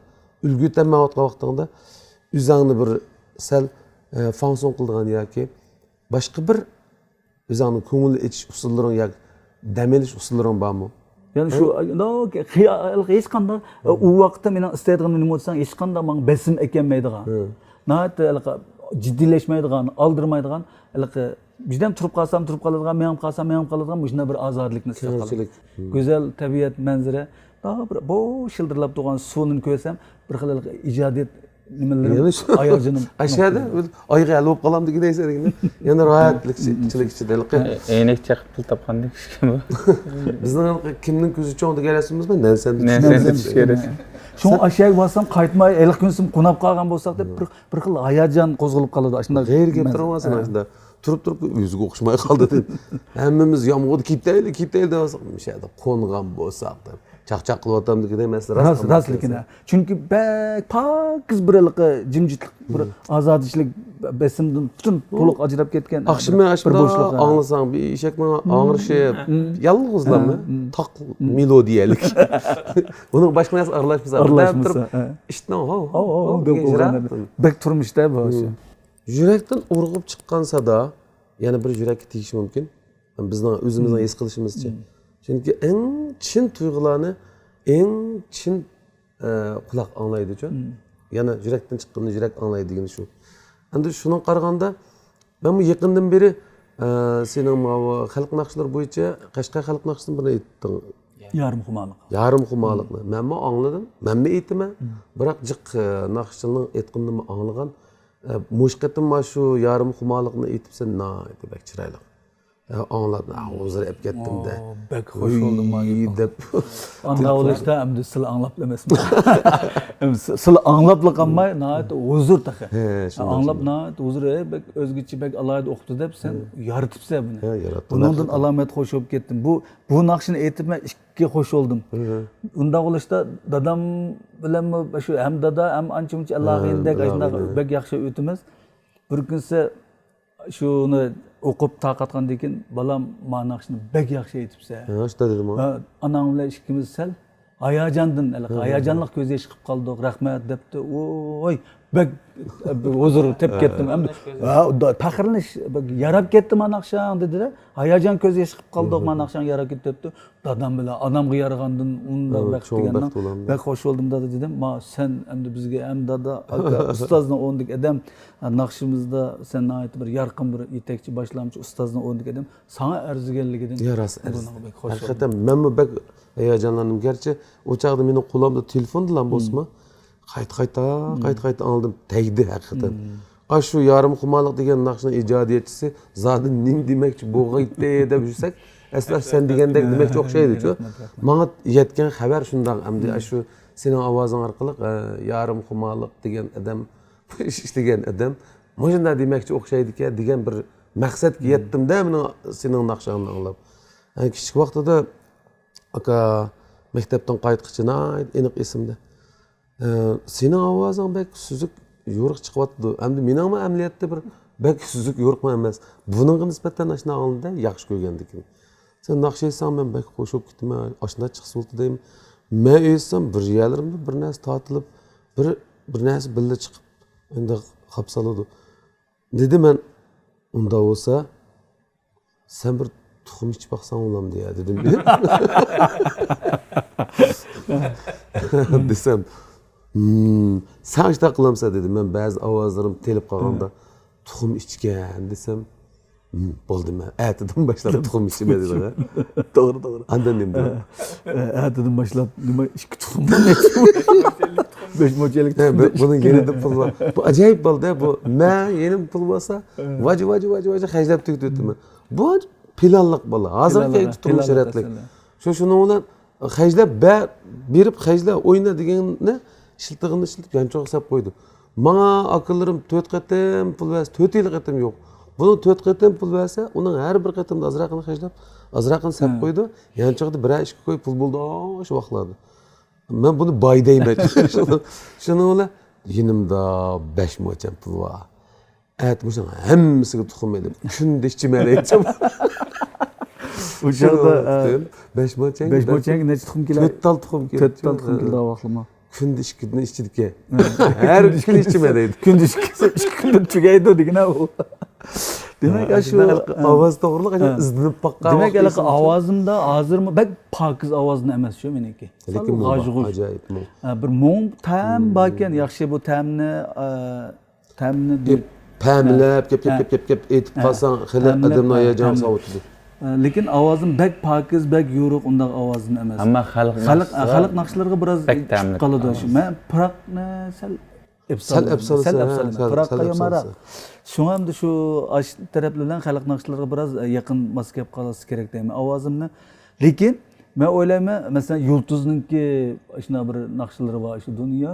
ulg'ayotgan vaqtingda o'zingni bir sal fonksiyon qiladigan yoki boshqa bir o'zingni ko'ngil etish usullaring yoki dam olish usullaring bormi? Ya'ni shu hech qanday u vaqtda men istaydigan nima bo'lsa, hech qanday men besim ekanmaydigan. Nihoyatda jiddiylashmaydigan, oldirmaydigan, bizden turib qolsam turib qoladigan, men ham qolsam men ham qoladigan shunday bir ozodlikni his qilaman. Go'zal tabiat manzara, bir bu shildirlab turgan suvni ko'rsam, bir xil ijodiyat nimalar hayojinim. Aşağıda oyga olib qolam degandaysan deganda, yana rohatlikchilik ichida. Eynek chaqib pul topgandek ishkan bu. Bizning kimning ko'zi cho'ng degalasizmi? Narsani tushunasiz. Şunu aşağıya bassam qaytmay, eliq günsim qonab qolgan bo'lsak deb bir xil hayajon qo'zg'alib qoladi. Shunday g'ayr gap turmasin aslında. Turib o'ziga o'xshamay qoldi deb. Hammamiz yomg'irda ketayli deb o'saqmishadi. Qo'ngan bo'lsak deb. Chaqchaq qilyaptam degan emas, rostlikina. Chunki pokiz bir jimjitlik, bir ozodchilik besimdan butun to'liq ajrab ketgan. Aqshimi anglasang, bir eshakning ang'irishib, yolg'izlarmi? Taq melodiyalik. Uning boshqa narsa aralashmasa, ishdan bek turmishda bu. Yurakdan urg'ib chiqqan sado yana bir yurakka tegishi mumkin. Bizning o'zimizning his qilishimizcha. Chunki eng chin tuyg'ularni eng chin quloq anglaydi-ku. Yana yurakdan chiqqanni yurak anglaydi degani shu. Endi shuni qaraganda men bu yaqindan beri sening xalq naqshlar bo'yicha Qashqar xalq naqshini bir aytding. Yarim xumolikni. Men mi angladim? Men mi aytaman? Biroq jiq naqshchining aytganini anglagan. Mushqatim shu yarim xumolikni aytibsan, na deb chiroyli. anglab hozir ep ketdim de. Bek hoş oldum bana. deb. Anda oluşta hem de sıla anlap demesmi. Sıla anlapla kalmay nahayet huzur takı. şundan Anlap nahayet huzur bek özgüçü bek alayda okudu dep sen yaratıp sen bunu. yarattım. Bundan alamet hoş olup kettim. Bu nakşını eğitip ben iki hoş oldum. Unda oluşta dadam bilen mi şu hem dada hem ançı mıçı Allah'a indek bek yakşı ötümüz. Bir günse şunu okup taqatgan dekin balam manaqşını bek yaxşı etipse. Ha, işte dedim o. Anam bilan ikkimiz sal hayajandan, hayajanlıq ko'zga chiqib qoldik. Rahmat debdi. Oy, bek huzur tep ketdim. Faxrlanish yarab ketdi manaqşan dedilar. Hayajan ko'zga chiqib qoldik, manaqşan yarab ketdi debdi. Dadam bilan anamga yaragandan unda bek degandan bek hoş oldum dada dedim. Ma sen endi bizga hem dada aka ustozning o'rnidik adam naqshimizda sen aytib bir yarqin bir yetakchi boshlamchi ustozning o'rnidik adam sana arziganligidan Yaras. Hakikaten men mi bek heyecanlandım. Gerçi o çağda benim kulağımda telefon dilan bosma. Qayta aldım. Tegdi hakikaten. Şu yarım kumalık degen nakşının icadiyetçisi zaten nim demekçi boğa gitti deb jursek esas sen degendek demek çok şeydi. Bana yetken haber şundan hem şu senin avazın arkalık yarım kumalık degen adam işlegen adam mojunda demekçi okşaydı ki degen bir maksat yettim de senin nakşanını anlap. Küçük vaqtida aka mektepten qaytqıçına eniq esimde. Senin avazın bek süzük yoruq çıkıvatdı. Hem mening mi amaliyatda bir bek süzük yoruq mu emas. Bununğa nisbatan aşna alında yaxşı ko'rgandikin. Sen naqsh etsang men bek qo'shib ketdim. Aşna chiqsa bo'ldi deyim. Men etsam bir yerlerimde bir narsa tortilib, bir narsa billa chiqib endi qapsaladi. Dedi men unda olsa sen bir tuxum ichib baqsang olam deya dedim. Desem sen işte qilamsa dedim. Men ba'zi ovozlarim telib qolganda tuxum ichgan desem bo'ldi men aytidan boshlab tuxum ichma dedi. To'g'ri. Andan endi. Aytidan boshlab nima ikki tuxumdan besh mo'ljallik Bunun yenida pul var. Bu acayip bo'ldi bu. Men yenim pul bo'lsa vaji hajlab tugitdim. Bu planliq bola. Hozirgi tutum sharatlik. Shuni bilan hajlab berib hajlab o'yna deganni shiltig'ini shiltib yanchoq hisob qo'ydi. Mana akıllarim 4 qatim pul versa 4 yil qatim yo'q. Bunu 4 qatim pul versa, uning har bir qatimda azraqini hajlab, azraqini sap qo'ydi. Yanchoqda bir ish qo'y pul bo'ldi shu vaqtlarda. Men buni boy deyman. Shuni bilan yinimda 5 mo'cham pul bor. Aytmışam hammasiga tuxum edib, kunda ichimay aytdim. O'shada 5 mo'chang necha tuxum keladi? 4 tal tuxum keladi. 4 tal tuxum keladi vaqtimi? Kunda ishkidni ichidiki. Har kun ichimay deydi. Kunda 2 kunda tugaydi degina u. Demek shu ovoz to'g'riliq izlanib baqqan. Demek ovozimda hozirmi bak pokiz ovozini emas shu meniki. Lekin ajoyib. Bir mung tam bakan yaxshi bu tamni Pamlab kep etib qolsang xili odamni hayajon savutdi. Lekin ovozim bak pokiz, bak yo'ruq undaq ovozim emas. Ammo xalq naqshlarga biroz chiqib qoladi shu. Men Praqni sal Praqqa yomara. Şuna hem de şu aş taraflardan xalq naqshlarga biroz yaqin mos kelib qolasi kerak deyman ovozimni. Lekin men o'ylayman, masalan, Yulduzninki shuna bir naqshlari bor, shu dunyo,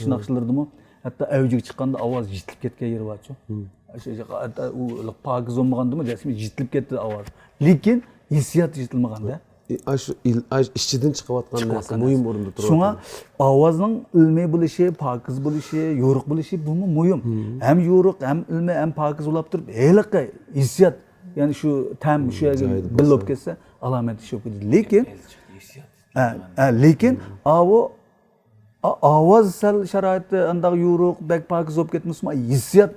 shu naqshlardimi hatto avjiga chiqqanda ovoz yitilib ketgan yeri bor-ku. Hatta u pokiz bo'lmagandimi, rasmiy yitilib ketdi ovoz. Lekin hissiyot yitilmaganda. Shu ishchidan chiqayotgan narsa muhim o'rinda turadi. Shunga ovozning ilmiy bo'lishi, pokiz bo'lishi, yo'riq bo'lishi bu muhim. Hem yo'riq, hem ilmiy, hem pokiz bo'lib turib, heliqi hissiyot, ya'ni shu tam shu yerga bilib ketsa, alomati shu bo'ladi. Lekin ovoz sal sharoiti undaq yo'riq, bak pokiz bo'lib ketmasa, hissiyot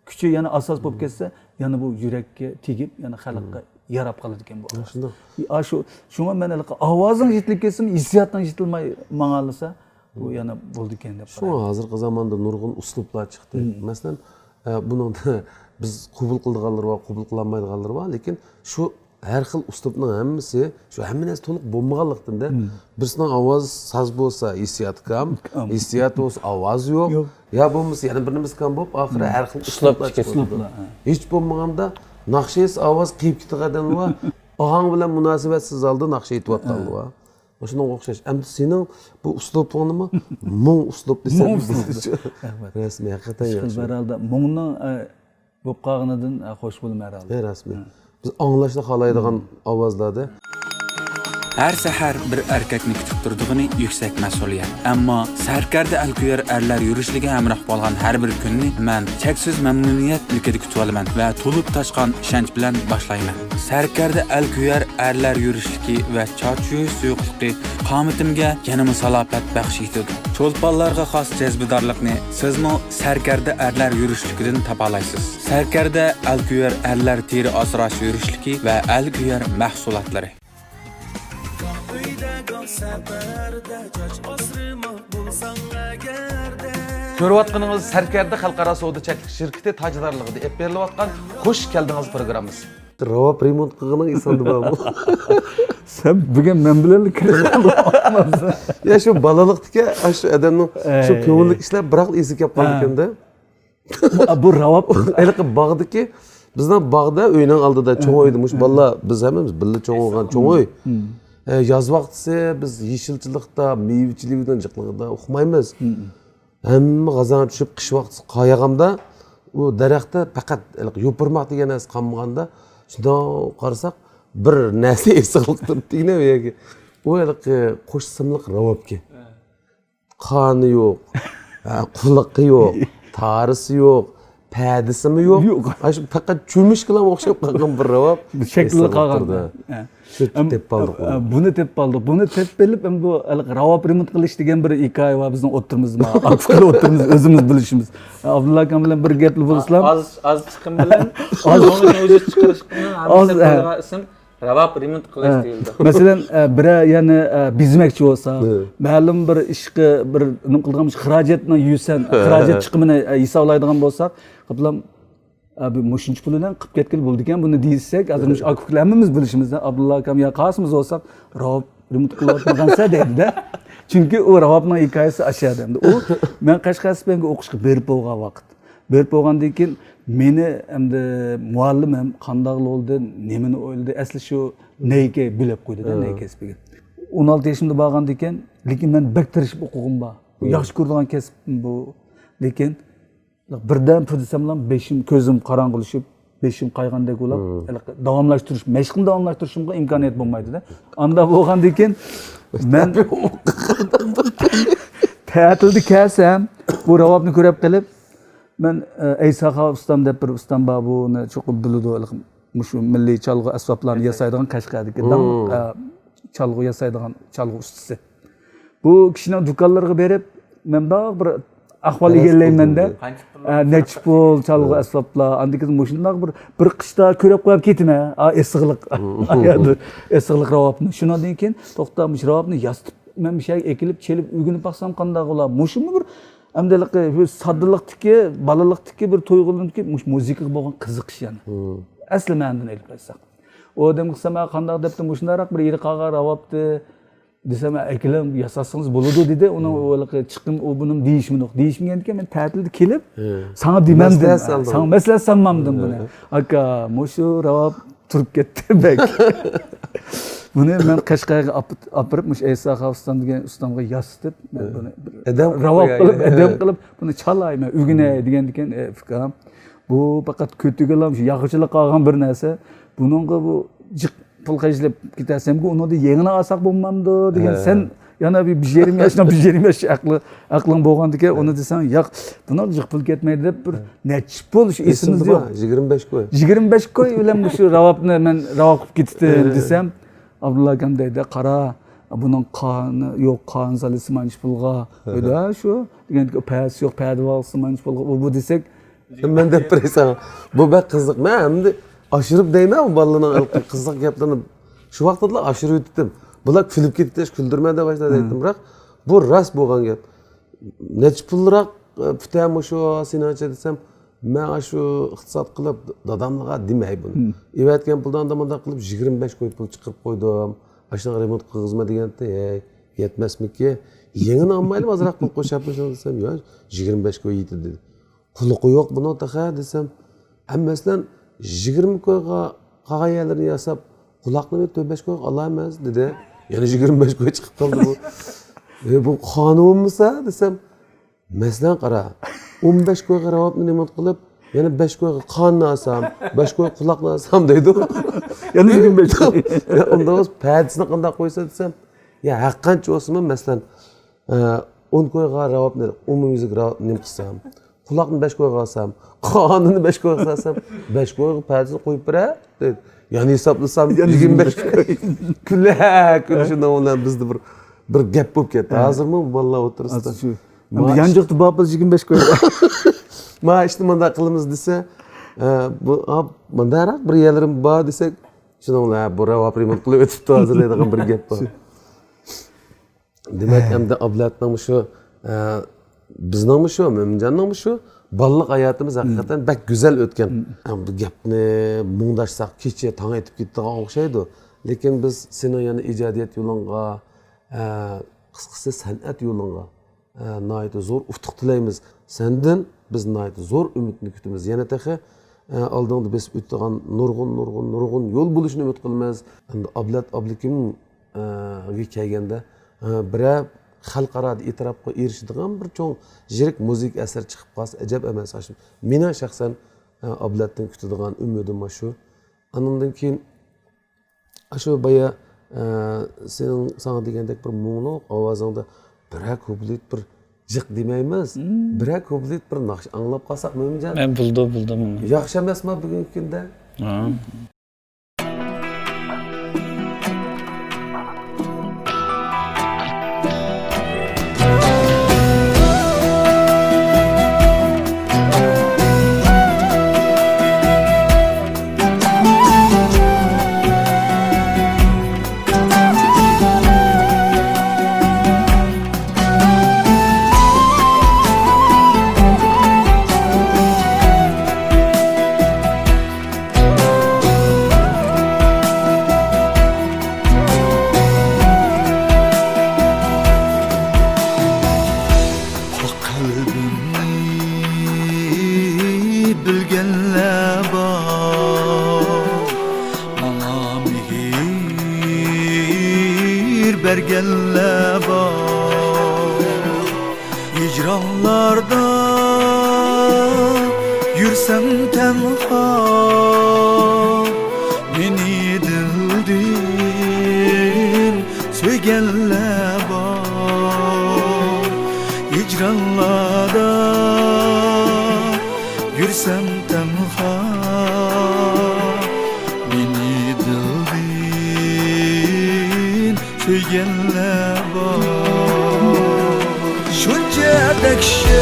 kuchi yana asos bo'lib ketsa, yana bu yurakka tegib, yana xalqqa yarab qoladi ekan bu. Shunda. Shunga men ovozing yetilib ketsin, hissiyotning yetilmay mang'alasa, bu yana bo'ldi ekan deb. Shu hozirgi zamonda nurg'un uslublar chiqdi. Masalan, buningda biz qabul qiladiganlar va qabul qilolmaydiganlar bor, lekin shu har xil uslubning hammasi, shu hamma narsa to'liq bo'lmaganlikdan birisining ovozi soz bo'lsa, hissiyot kam, hissiyot bo'lsa, ovoz yo'q. Ya bo'lmasa yana bir nimasi kam bo'lib, oxiri har xil uslublar chiqadi. Hech bo'lmaganda naqshes ovoz qiyib ketgan va og'ang bilan munosabatsiz holda naqsh aytyapsan va shunga o'xshash. Endi sening bu uslubingni mung uslub desam rasmiy haqiqatan yaxshi. Herhalde mungning bo'lib qolganidan xo'sh bo'ldim herhalde. Rasmiy. Biz anglashni xohlaydigan ovozlarda Her sahar bir erkekni kutib turdig'ini yuksak mas'uliyat. Ammo sarkarda alkuyar erlar yurishligi hamroh bo'lgan har bir kunni men cheksiz mamnuniyat ilkida kutib olaman va to'lib toshgan ishonch bilan boshlayman. Sarkarda alkuyar erlar yurishligi va chochuy suyuqligi qomatimga yanama salofat baxsh etadi. Cho'lponlarga xos jazbidorlikni sizmi sarkarda erlar yurishligidan topalaysiz. Sarkarda alkuyar erlar teri asrash yurishligi va alkuyar mahsulotlari. Ko'rayotganingiz Sarkarda xalqaro savdo cheklik shirkati tajdarligida ep berilayotgan Xush keldingiz programmasi. Ravab remont qilganing esimda bormi? Sen bugün men bilan Ya şu balalıqdiki şu adamning şu ko'ngillik ishlar biroq esi kelib qoldi ekanda. bu ravab Ayliq bog'diki bizning bog'da uyning oldida cho'ng o'ydi. Mush balla biz hammamiz birga cho'ng o'lgan cho'ng o'y. Yaz vaqtisi biz yeşilchilikda, meyvechilikdan jiqligida uxmaymiz. Hamma g'azan tushib qish vaqti qayag'amda u daraxtda faqat yo'pirmoq degan narsa qolmaganda shunda qarasak bir narsa esiqlik turibdi yoki u qo'sh simliq ravobga. Qoni yo'q, quliqi yo'q, tarisi yo'q, padisimi yo'q. Shu faqat cho'mishkala o'xshab qolgan bir ravob shekli qolgan. Buni tep aldık. Bunu tep belip hem bu ravab remont qilish degan bir hikoya va bizning o'ttirimizda, fikr o'ttirimiz o'zimiz bilishimiz. Abdulla akam bilan bir gapli bo'lsam, Az chiqim bilan o'zini o'zi chiqarishni hamma ism ravab remont qilish deyildi. Masalan, biri yana bizmakchi bo'lsa, ma'lum bir ishga bir nim qilgan xarajatni yusan, xarajat chiqimini hisoblaydigan bo'lsak, qiblam abi mushunch pulidan qilib ketgan bo'ldi ekan buni deysak, hozir akuklarimiz bilishimizdan Abdulla akam ya qasimiz bo'lsak, ravab remont qilayotgansa deydi-da. Chunki u ravabning hikoyasi ashada. U men Qashqadaryoga o'qishga berib bo'lgan vaqt. Berib bo'lgandan keyin meni endi muallimim qandaq bo'ldi, nimani o'yladi, asli shu neyga bilib qo'ydi-da, ney kasbiga. 16 yoshimda bo'lgandan keyin, lekin men bek tirishib o'qig'im bor. Yaxshi ko'rgan kasbim bu. Lekin birdan tursamlam beshim ko'zim qorong'ilashib, beshim qayg'andek bo'lib, davomlashtirish, mashqni davomlashtirishimga imkoniyat bo'lmaydi-da. Anda bo'lgandan keyin men ta'tilda kelsam, bu ravobni ko'rib qilib, men Aysaqa ustam deb bir ustam bor, buni cho'qib biladi, shu milliy chalg'u asboblarni yasaydigan Qashqardagi chalg'u yasaydigan chalg'u ustasi. Bu kishining do'konlariga berib, men bir ahvol egallayman-da. Necha pul chalg'u asboblar, andiki shundoq bir qishda ko'rib qo'yib ketma, esiqliq. Esiqliq ravobni. Shundan keyin to'xtamış ravobni yastib, men bir şey ekilib, chelib, uyg'unib baqsam qanday bo'lar? Mushumi bir amdalik soddilikdagi, balalikdagi bir to'yg'ulikdagi muzikaga bo'lgan qiziqish yana. Asli ma'nodan olib qo'ysak. O odam qilsam qanday debdi, shundaroq bir yeri qolgan ravobni desem ekilim yasasanız buludu dedi. Ona öyle çıktım o bunun değişimi yok. Değişimi geldi ki ben tatilde kelip sana dememdim. Sana mesela sanmamdım bunu. Aka moşu ravab turup gitti bek. Bunu ben Qashqarga apırıp muş Eysa Xavstan degan ustamga yastıp ben bunu ravab qilib bunu çalayman, ügüne degan fikrim. Bu faqat kötügelam şu yağıçılık qolgan bir narsa. Bununga bu pul qajlab ketasamki uni da yengini alsak bo'lmamdi degan sen yana bir 20 yosh aqling bo'lgandan uni desang yo'q buni jiq pul ketmaydi deb bir necha pul shu esimizda yo'q 25 koy 25 koy bilan shu ravobni men ravab qilib ketdim desam Abdulla akam deydi qara buning qoni yo'q qon solisi manch pulga dedi shu degan pas yo'q padvalsi manch pulga bu desak men deb turasan bu bak qiziq men endi aşırıp değme mi balının kızlık yaptığını şu vaqtda aşırı ötdim. Bular kulib ketdi, güldürmeye de başladı dedim bırak. Bu rast bo'lgan gap. Necha pulroq putam shu senancha desam, men shu iqtisod qilib dadamlarga demay buni. Evatgan puldan da munda qilib 25 koy pul chiqib qo'ydim. Ashuna remont qilg'izma deganda, yetmasmiki? Yengini olmaylik, ozroq pul qo'shyapmiz desam, yo'q, 25 koy yetdi dedi. Quliqi yo'q buni taqa desam, hammasidan 20 koyga qag'ayalarini yasab quloqni 4-5 koyga olamaz dedi. Yani 25 koy chiqib qoldi bu. Bu qonunmisa desam, masalan qara, 15 koyga ravotni nemat qilib, yana 5 koyga qonni olsam, 5 koy quloqni olsam deydi. Yana 25 koy. Unda o'z padisini qanday qo'ysa desam, ya haqqancha o'smi masalan 10 koyga ravotni umumiylik ravotni nim qilsam, quloqni 5 koyga olsam, qonnini 5 koyga olsam, 5 koyga padisini qo'yib bera dedi. Yani hesaplasam 25 koy. Külle şundan olan bizde bir gap bo'lib ketdi. Hozirmi bolalar o'tirisida. Yanjiqni bopuz 25 koy. Ma işte manda qilamiz desa, bu mandaroq bir yerlarim bor desak, shundan bu ravop remont qilib o'tibdi hozirlaydigan bir gap bor. Demak, endi ablatning shu bizning shu, Mo'minjonning shu balliq hayotimiz haqiqatan bak güzel o'tgan. Bu gapni mungdashsaq kecha tong etib ketdigan o'xshaydi. Lekin biz seni yana ijodiyat yo'lingga, qisqasi san'at yo'lingga nihoyat zo'r utuq tilaymiz. Sendan biz nihoyat zo'r umidni kutamiz. Yana taxi oldingda besib o'tgan nurg'un yo'l bo'lishini umid qilamiz. Endi ablat ablikim ga kelganda bira xalqaro e'tirofga erishadigan bir cho'ng yirik muzik asar chiqib qolsa ajab emas. Meni shaxsan ablatdan kutadigan umidim shu. Andan keyin shu boya sening sana degandek bir muңлuq ovozingda birak ko'plik bir jiq demaymiz. Birak ko'plik bir naqsh anglab qolsak Mo'minjon. Men bildim. Yaxshi emasmi bugungi kunda? bergenle bak Hicranlarda yürsem tenha Beni dildir söygenle bak Hicranlarda yürsem tenha Beni dildir söygenle bak Şunca dehşet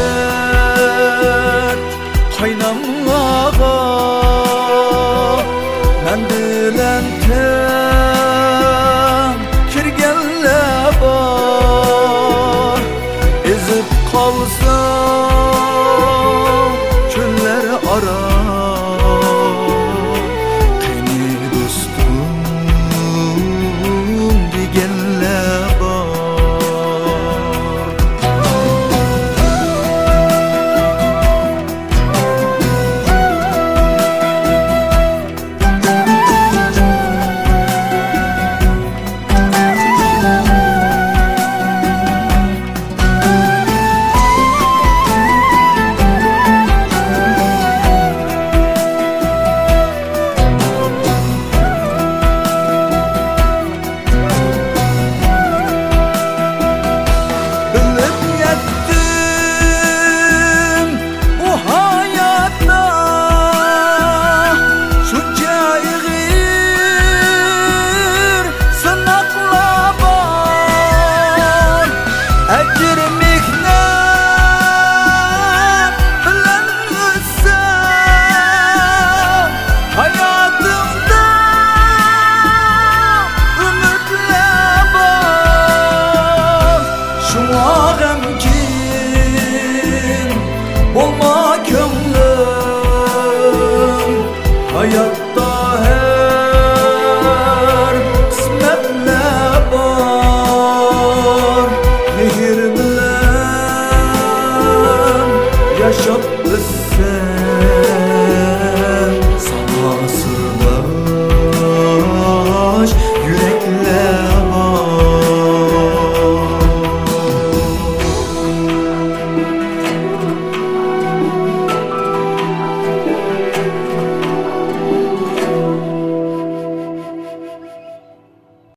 kaynamağa Men bilen tem kirgenle bak Ezip kalsın